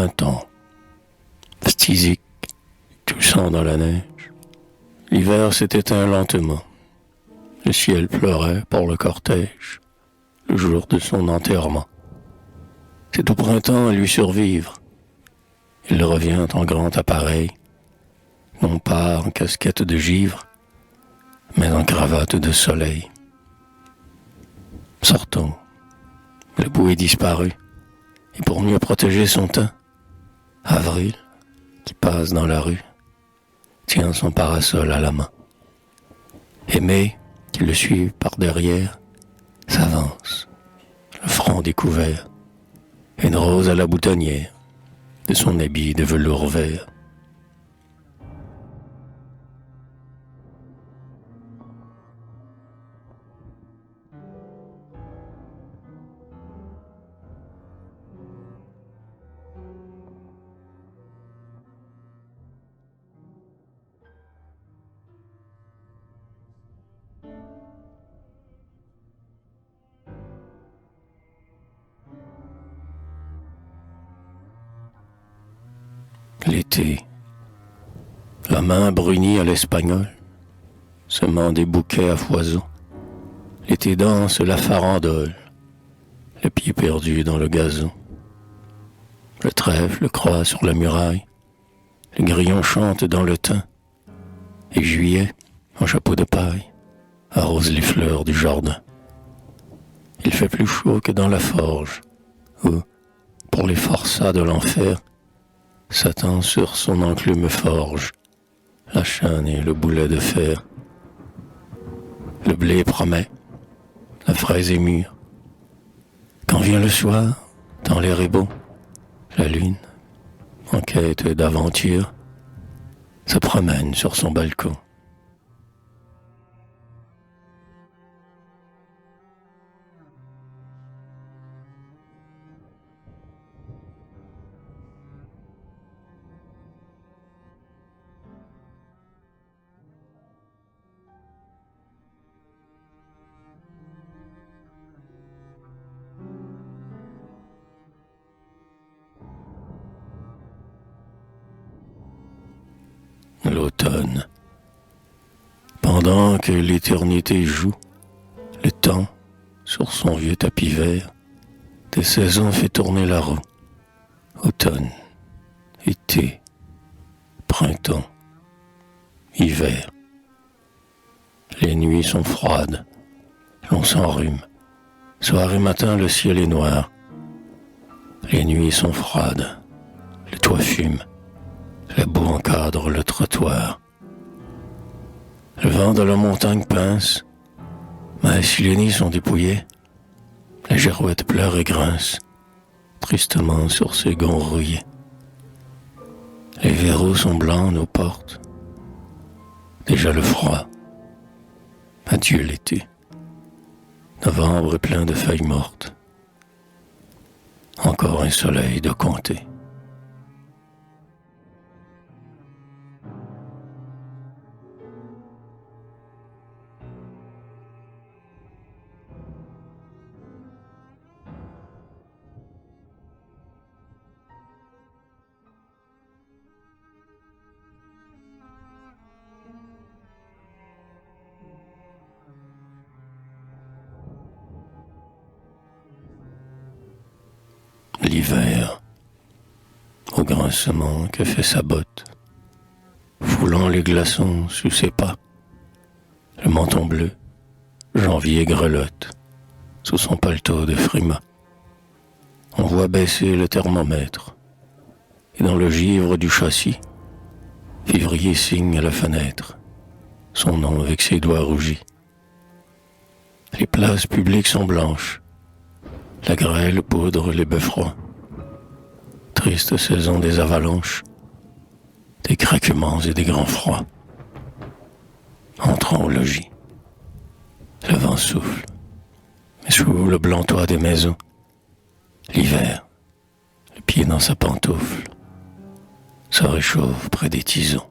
printemps, phtisique, toussant dans la neige. L'hiver s'est éteint lentement. Le ciel pleurait pour le cortège, le jour de son enterrement. C'est au printemps à lui survivre. Il revient en grand appareil, non pas en casquette de givre, mais en cravate de soleil. Sortons. Le bout est disparu, et pour mieux protéger son teint, Avril, qui passe dans la rue, tient son parasol à la main. Aimé, qui le suit par derrière, s'avance, le front découvert, une rose à la boutonnière de son habit de velours vert. L'été, la main brunie à l'espagnol, semant des bouquets à foison. L'été danse la farandole, le pied perdu dans le gazon. Le trèfle croît sur la muraille, les grillons chantent dans le thym, et juillet, en chapeau de paille, arrose les fleurs du jardin. Il fait plus chaud que dans la forge, où, pour les forçats de l'enfer, Satan sur son enclume forge la chaîne et le boulet de fer. Le blé promet, la fraise est mûre. Quand vient le soir, dans l'air est beau, la lune, en quête d'aventure, se promène sur son balcon. L'automne. Pendant que l'éternité joue, le temps, sur son vieux tapis vert, des saisons fait tourner la roue. Automne, été, printemps, hiver. Les nuits sont froides, l'on s'enrhume. Soir et matin, le ciel est noir. Les nuits sont froides, le toit fume. La boue encadre le trottoir. Le vent de la montagne pince, mais si les nids sont dépouillés, la girouette pleure et grince, tristement sur ses gonds rouillés. Les verrous sont blancs, nos portes. Déjà le froid. Adieu l'été. Novembre est plein de feuilles mortes. Encore un soleil de compter. L'hiver, au grincement que fait sa botte, foulant les glaçons sous ses pas, le menton bleu, janvier grelotte, sous son paletot de frimas. On voit baisser le thermomètre, et dans le givre du châssis, février signe à la fenêtre, son nom avec ses doigts rougis. Les places publiques sont blanches, la grêle poudre les beffrois. Triste saison des avalanches, des craquements et des grands froids. Entrons au logis. Le vent souffle, mais sous le blanc toit des maisons, l'hiver, le pied dans sa pantoufle, se réchauffe près des tisons.